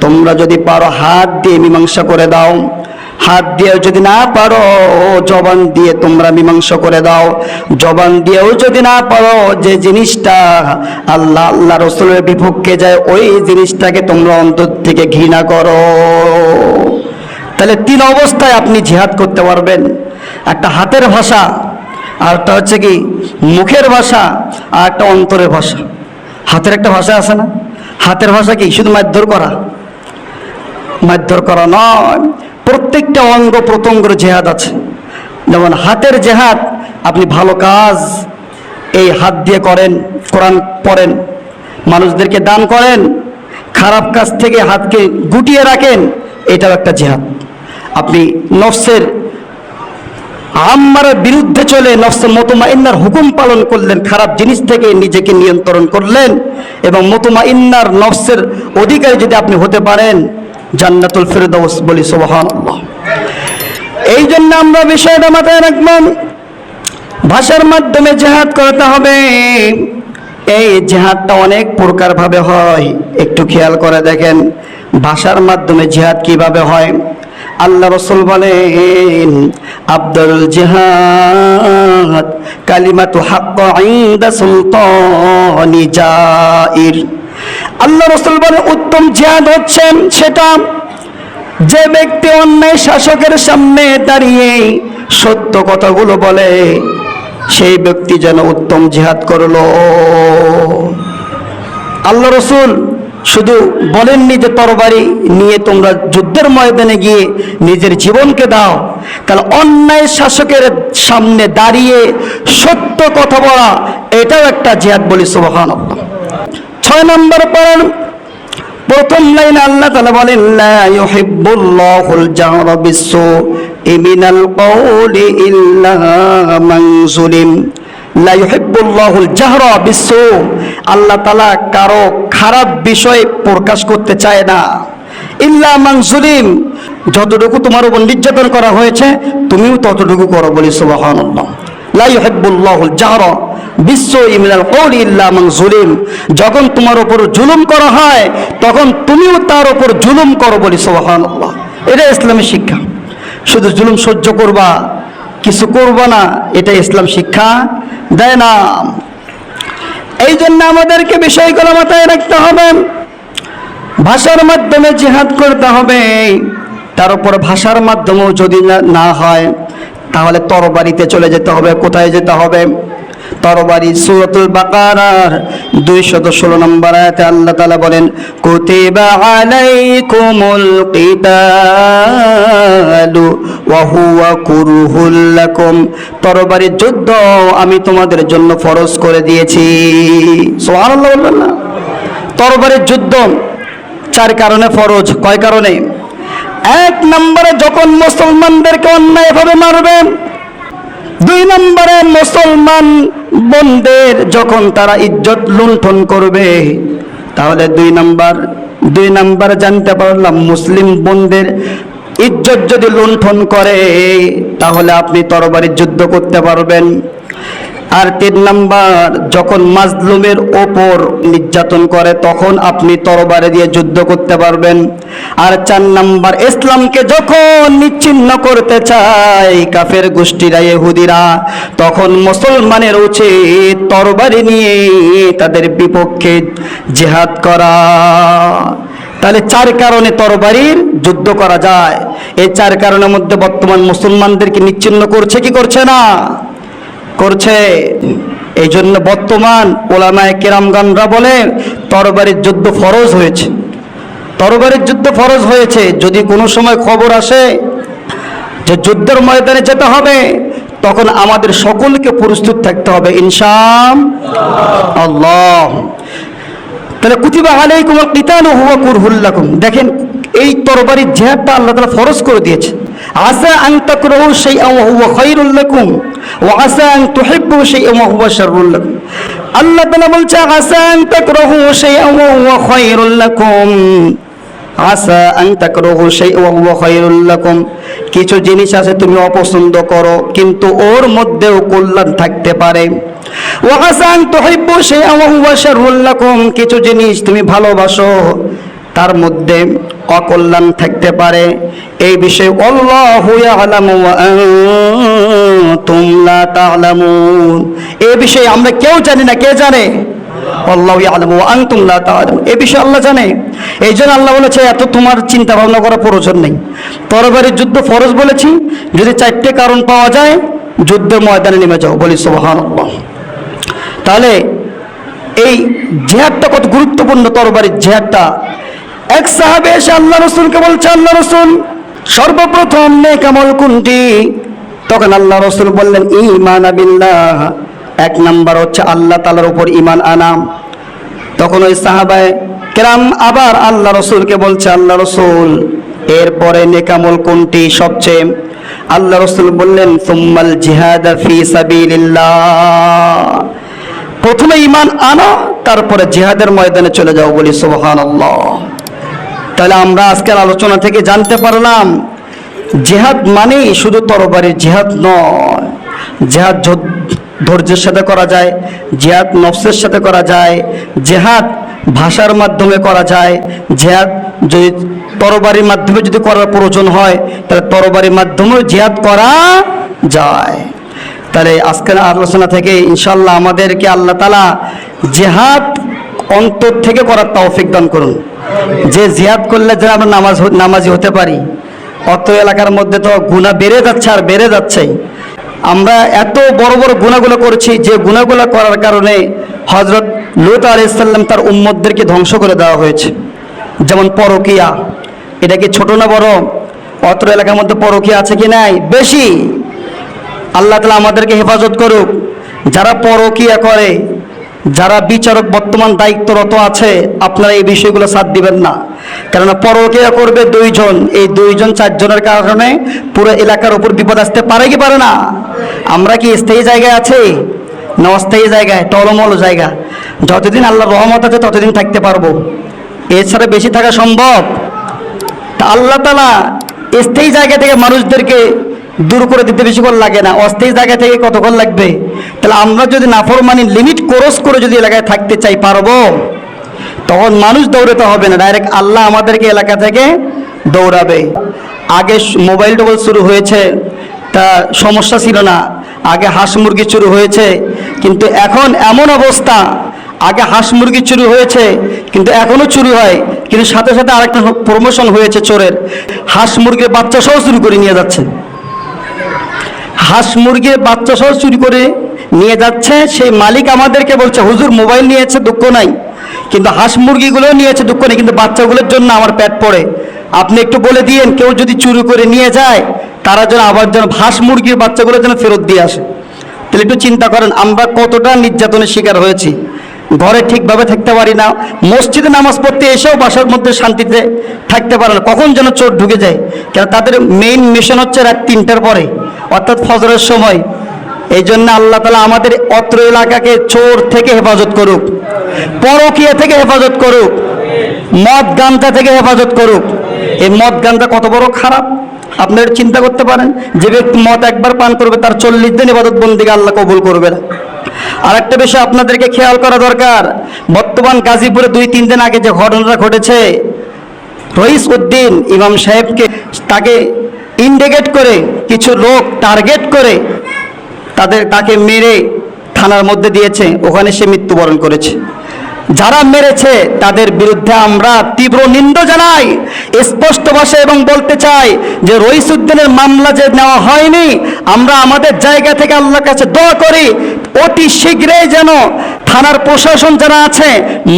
তোমরা যদি পারো হাত দিয়ে মীমাংসা করে দাও। হাত দিয়ে যদি না পারো জবান দিয়ে তোমরা মীমাংসা করে দাও। জবান দিয়েও যদি না পারো, যে জিনিসটা আল্লাহ আল্লাহ রাসূলের বিপক্ষে যায় ওই জিনিসটাকে তোমরা অন্তর থেকে ঘৃণা করো। তাহলে তিন অবস্থায় আপনি জিহাদ করতে পারবেন। একটা হাতের ভাষা, আর একটা হচ্ছে কি মুখের ভাষা, আর একটা অন্তরের ভাষা। হাতের একটা ভাষা আছে না? হাতের ভাষা কি শুধু মারধর করা? মারধর করা নয়, প্রত্যেকটা অঙ্গ প্রত্যঙ্গের জেহাদ আছে। যেমন হাতের জেহাদ, আপনি ভালো কাজ এই হাত দিয়ে করেন, কোরআন পড়েন, মানুষদেরকে দান করেন, খারাপ কাজ থেকে হাতকে গুটিয়ে রাখেন, এটাও একটা জেহাদ। আপনি নফসের আম্মারের বিরুদ্ধে চলে নফসে মুতমাইন্নার হুকুম পালন করলেন, খারাপ জিনিস থেকে নিজেকে নিয়ন্ত্রণ করলেন, এবং মুতমাইন্নার নফসের অধিকারী যদি আপনি হতে পারেন, জান্নাতুল ফিরদাউস বলি সুবহানাল্লাহ। এই জন্য আমরা বিষয়টা মাথায় রাখবেন, ভাষার মাধ্যমে জিহাদ করতে হবে। এই জিহাদটা অনেক প্রকারভাবে হয়, একটু খেয়াল করে দেখেন ভাষার মাধ্যমে জিহাদ কিভাবে হয়। আল্লাহ রাসূল বলেন, আফদালুল জিহাদ কালিমাতু হক ইনদা সুলতানি জাইর। আল্লাহ রাসূল বলেন, উত্তম জিহাদ হচ্ছে সেটা যে ব্যক্তি অন্যায় শাসকের সামনে দাঁড়িয়ে সত্য কথাগুলো বলে, সেই ব্যক্তি যেন উত্তম জিহাদ করলো। আল্লাহ রাসূল শুধু বলেননি যে তরবারি নিয়ে তোমরা যুদ্ধের ময়দানে গিয়ে নিজের জীবনকে দাও, কারণ অন্যায় শাসকের সামনে দাঁড়িয়ে সত্য কথা বলা এটাও একটা জিহাদ বলি সুবহানাল্লাহ। 6 নম্বর পড়েন, প্রথম লাইনে আল্লাহ তাআলা বলেন, লা ইউহিব্বুল্লাহুল জাহরা বিস-সুই মিনাল কওলি ইল্লা মান যুলিম। লা ইউহিব্বুল্লাহুল জাহরা বিস-সুই, আল্লাহ তাআলা কারো খারাপ বিষয় প্রকাশ করতে চায় না। ইল্লা মান যুলিম, যতটুকু তোমার উপর নির্যাতন করা হয়েছে তুমিও ততটুকু করো বলি সুবহানাল্লাহ। লা ইউহিব্বুল্লাহুল জাহরা বিস-সুই মিনাল কওলি ইল্লা মান যুলিম, যখন তোমার উপর জুলুম করা হয় তখন তুমিও তার উপর জুলুম করো বলি সুবহানাল্লাহ। এটা ইসলামের শিক্ষা। শুধু জুলুম সহ্য করবা, কিছু করবা না, এটা ইসলাম শিক্ষা দেয় না। এই জন্য আমাদেরকে বিষয়গুলো মাথায় রাখতে হবে। ভাষার মাধ্যমে জিহাদ করতে হবে, তার উপর ভাষার মাধ্যমেও যদি না হয় তাহলে তরবারিতে চলে যেতে হবে। কোথায় যেতে হবে? তরবারি। সূরাতুল বাকারার 216 নম্বর আয়াতে আল্লাহ তাআলা বলেন, কুতিবা আলাইকুমুল কিতালু ওয়া হুয়া কুরহুল লাকুম, তরবারির যুদ্ধ আমি তোমাদের জন্য ফরজ করে দিয়েছি। সুবহানাল্লাহ বলবেন না? তরবারির যুদ্ধ 4 কারণে ফরজ। কয় কারণে? 1 নম্বরে যখন মুসলমানদেরকে অন্যায়ভাবে মারবে, 2 নম্বরে মুসলমান বোনদের যখন তারা ইজ্জত লুণ্ঠন করবে, তাহলে 2 নাম্বার জানতে পারলাম মুসলিম বোনদের ইজ্জত যদি লুণ্ঠন করে তাহলে আপনি তরবারির যুদ্ধ করতে পারবেন। আর 3 নাম্বার, যখন মাজলুমের ওপর নির্যাতন করে তখন আপনি তরবারি দিয়ে যুদ্ধ করতে পারবেন। আর 4 নাম্বার, ইসলামকে যখন নিচ্ছিন্ন করতে চায় কাফের গোষ্ঠীরা, ইহুদিরা, তখন মুসলমানের উচিত তরবারি নিয়ে তাদের বিপক্ষে জিহাদ করা। তাহলে 4 কারণে তরবারির যুদ্ধ করা যায়। এই 4 কারণের মধ্যে বর্তমান মুসলমানদেরকে নিচ্ছিন্ন করছে কি করছে না? করছে। এই জন্য বর্তমান ওলামায়ে কেরামগণরা বলে তরবারির যুদ্ধ ফরজ হয়েছে। তরবারির যুদ্ধ ফরজ হয়েছে। যদি কোনো সময় খবর আসে যে যুদ্ধের ময়দানে যেতে হবে, তখন আমাদের সকলকে প্রস্তুত থাকতে হবে ইনশাআল্লাহ। তাহলে কুতিবা আলাইকুমুল কিতালু হুয়া কুরহুল লাকুম। দেখেন, এই তরবারির জিহাদটা আল্লাহ তাআলা ফরজ করে দিয়েছে। আসা আন তাকরাহু শাইআন ওয়া হুয়া খায়রুল লাকুম ওয়া আসা আন তুহিব্বু শাইআন ওয়া হুয়া শাররুল লাকুম। আল্লাহ তাআলা বলছে আসা আন তাকরাহু শাইআন ওয়া হুয়া খায়রুল লাকুম, আসা আন তাকরাহু শাইআন ওয়া হুয়া খায়রুল লাকুম। কিছু জিনিস আছে তুমি অপছন্দ করো, কিন্তু ওর মধ্যেও কল্যাণ থাকতে পারে। ওয়া আসা আন তুহিব্বু শাইআন ওয়া হুয়া শাররুল লাকুম, কিছু জিনিস তুমি ভালোবাসো, তার মধ্যে অকল্যাণ থাকতে পারে। এই বিষয়ে আল্লাহু ইয়ালামু ওয়া আনতুম লা তা'লামুন। এই বিষয়ে আমরা কেউ জানি না, কে জানে? আল্লাহু ইয়ালামু ওয়া আনতুম লা তা'লামুন। এই বিষয়ে আল্লাহ জানে। এই জন্য আল্লাহ বলেছে এত তোমার চিন্তা ভাবনা করার প্রয়োজন নেই। তরবারির যুদ্ধ ফরজ বলেছি, যদি 4টে কারণ পাওয়া যায় যুদ্ধের ময়দানে নেমে যাও, বলি সুবহানাল্লাহ। তাহলে এই জিহাদটা কত গুরুত্বপূর্ণ, তরবারির জিহাদটা। এক সাহাবী এসে আল্লাহ রাসূলকে বলছে, আল্লাহ রাসূল সর্বপ্রথম নেক আমল কোনটি? তখন আল্লাহ রাসূল বললেন ঈমান বিল্লাহ, 1 নাম্বার হচ্ছে আল্লাহ তাআলার উপর ঈমান আনা। তখন ওই সাহাবায়ে কেরাম আবার আল্লাহ রাসূলকে বলছে, আল্লাহ রাসূল এরপরে নেক আমল কোনটি সবচেয়ে? আল্লাহ রাসূল বললেন সুম্মাল জিহাদ ফি সাবিলিল্লাহ, প্রথমে ঈমান আনো, তারপরে জিহাদের ময়দানে চলে যাও, বলি সুবহানাল্লাহ। তাহলে আমরা আজকের আলোচনা থেকে জানতে পারলাম জিহাদ মানে শুধু তরবারির জিহাদ নয়। জিহাদ ধৈর্যের সাথে করা যায়, জিহাদ নফসের সাথে করা যায়, জিহাদ ভাষার মাধ্যমে করা যায়, জিহাদ যদি তরবারির মাধ্যমে যদি করার প্রয়োজন হয় তাহলে তরবারির মাধ্যমেও জিহাদ করা যায়। তাহলে আজকের আলোচনা থেকে ইনশাআল্লাহ আমাদেরকে আল্লাহ তাআলা জিহাদ অন্তর থেকে করার তৌফিক দান করুন। যে জিহাদ করলে যেন আমরা নামাজি হতে পারি। অত এলাকার মধ্যে তো গুনাহ বেড়ে যাচ্ছে আর বেড়ে যাচ্ছে। আমরা এত বড় বড় গুনাহগুলো করছি, যে গুনাহগুলো করার কারণে হযরত লূত আলাইহিস সালাম তার উম্মতদেরকে ধ্বংস করে দেওয়া হয়েছে। যেমন পরকিয়া, এটা কি ছোট না বড়? অত্র এলাকার মধ্যে পরকিয়া আছে কি নাই? বেশি। আল্লাহ তাআলা আমাদেরকে হেফাজত করুক। যারা পরকিয়া করে, যারা বিচারক বর্তমান দায়িত্বরত আছে, আপনারা এই বিষয়গুলো সাথ দিবেন না। কেননা পরকিয়া করবে 2 জন, এই 2 জন 4 জনের কারণে পুরো এলাকার উপর বিপদ আসতে পারে কি পারে না? আমরা কি স্থায়ী জায়গায় আছি না অস্থায়ী জায়গায়, টলমল জায়গা? যতদিন আল্লাহর রহমত আছে ততদিন থাকতে পারবো, এছাড়া বেশি থাকা সম্ভব? তা আল্লাহ তাআলা স্থায়ী জায়গা থেকে মানুষদেরকে দূর করে দিতে বেশিক্ষণ লাগে না, অস্থায়ী জায়গা থেকে কতক্ষণ লাগবে? তাহলে আমরা যদি নাফরমানি লিমিট ক্রস করে যদি এলাকায় থাকতে চাই, পারবো? তখন মানুষ দৌড়াতে হবে না, ডাইরেক্ট আল্লাহ আমাদেরকে এলাকা থেকে দৌড়াবে। আগে মোবাইল টোবাইল শুরু হয়েছে, তা সমস্যা ছিল না। আগে হাঁস মুরগি শুরু হয়েছে, কিন্তু এখন এমন অবস্থা, আগে হাঁস মুরগি চুরি হয়েছে কিন্তু এখনো চুরি হয়, কিন্তু সাথে সাথে আরেকটা প্রমোশন হয়েছে চোরের, হাঁস মুরগির বাচ্চা সহ চুরি করে নিয়ে যাচ্ছে। হাঁস মুরগির বাচ্চা সহ চুরি করে নিয়ে যাচ্ছে, সেই মালিক আমাদেরকে বলছে হুজুর মোবাইল নিয়েছে দুঃখ নাই, কিন্তু হাঁস মুরগিগুলো নিয়েছে দুঃখ নেই, কিন্তু বাচ্চাগুলোর জন্য আমার পেট পড়ে, আপনি একটু বলে দিয়েন কেউ যদি চুরি করে নিয়ে যায় তারা যেন আবার যেন হাঁস মুরগির বাচ্চাগুলো যেন ফেরত দিয়ে আসে। তাহলে একটু চিন্তা করেন আমরা কতটা নির্যাতনের শিকার হয়েছি। ঘরে ঠিকভাবে থাকতে পারি না, মসজিদে নামাজ পড়তে এসেও বাসার মধ্যে শান্তিতে থাকতে পারে না, কখন যেন চোর ঢুকে যায়। কেন তাদের মেইন মিশন হচ্ছে রাত 3টার পরে, অর্থাৎ ফজরের সময়। এই জন্য আল্লাহ তাআলা আমাদের অত্র এলাকাকে চোর থেকে হেফাজত করুক, পরকীয়া থেকে হেফাজত করুক, মদ গাঁজা থেকে হেফাজত করুক। এই মদ গাঁজা কত বড় খারাপ আপনারা চিন্তা করতে পারেন। যে ব্যক্তি মদ একবার পান করবে তার 40 দিন ইবাদত বন্দেগী আল্লাহ কবুল করবে না। আর একটা বিষয় আপনাদেরকে খেয়াল করা দরকার, বর্তমান গাজীপুরে 2-3 দিন আগে যে ঘটনাটা ঘটেছে, রইস উদ্দিন ইমাম সাহেবকে তাকে ইন্ডিকেট করে কিছু লোক টার্গেট করে তাকে মেরে থানার মধ্যে দিয়েছে, ওখানে সে মৃত্যুবরণ করেছে। যারা মেরেছে তাদের বিরুদ্ধে আমরা তীব্র নিন্দা জানাই স্পষ্ট ভাষায়, এবং বলতে চাই যে রইস উদ্দিনের মামলা যে নেওয়া হয়নি, আমরা আমাদের জায়গা থেকে আল্লাহর কাছে দোয়া করি অতি শীঘ্রই যেন থানার প্রশাসন যারা আছে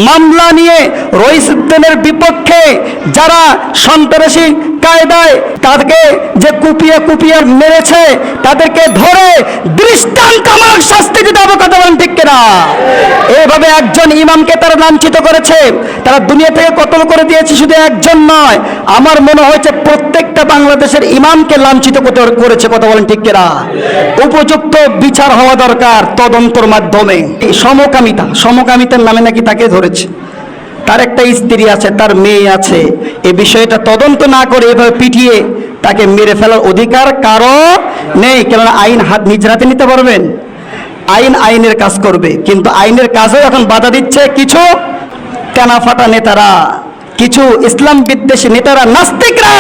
মামলা নিয়ে রইস উদ্দিনের বিপক্ষে যারা সন্ত্রাসী কায়দায় তাদেরকে যে কুপিয়ে মেরেছে তাদেরকে ধরে দৃষ্টান্তমূলক শাস্তি দিতে হবে। কথা বলেন ঠিক কিনা? এইভাবে একজন ইমামকে তারা লাঞ্ছিত করেছে, তারা দুনিয়া থেকে কতল করে দিয়েছে, শুধু একজন নয়, আমার মনে হয়েছে প্রত্যেকটা বাংলাদেশের ইমামকে লাঞ্ছিত করেছে। কথা বলেন ঠিক কিনা? উপযুক্ত বিচার হওয়া দরকার তদন্তর মাধ্যমে। সমকামিতার নামে নাকি তাকে ধরেছে, তার একটা স্ত্রী আছে, তার মেয়ে আছে, এই বিষয়টা তদন্ত না করে এভাবে পিটিয়ে তাকে মেরে ফেলার অধিকার কারো নেই। কেননা আইন নিজ হাতে নিতে পারবেন, আইনের কাজ করবে, কিন্তু আইনের কাজেও এখন বাধা দিচ্ছে কিছু কানাফাটা নেতারা, কিছু ইসলাম বিদ্বেষী নেতারা, নাস্তিকরা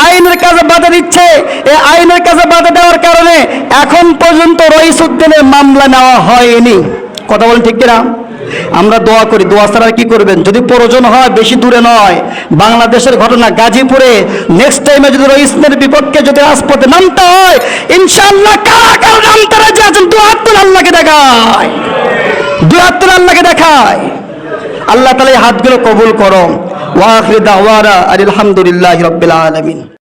আইনের কাজে বাধা দিচ্ছে। এই আইনের কাজে বাধা দেওয়ার কারণে এখন পর্যন্ত রইস উদ্দিনের মামলা নেওয়া হয়নি। কথা বলেন ঠিক কিনা? আমরা দোয়া করি, দোয়া ছাড়া কি করবেন? যদি প্রয়োজন হয়, বেশি দূরে নয়, বাংলাদেশের ঘটনা গাজীপুরে, নেক্সট টাইমে যদি রইসের বিপক্ষে যদি রাজপথে নামতে হয়, ইনশাআল্লাহ কারা নামতে রাজি আছেন? দুই হাত তুলে আল্লাহকে দেখায়। আল্লাহ তাআলা এই হাতগুলো কবুল করো। ওয়া আখিরু দাওয়ানা আলহামদুলিল্লাহি রাব্বিল আলামিন।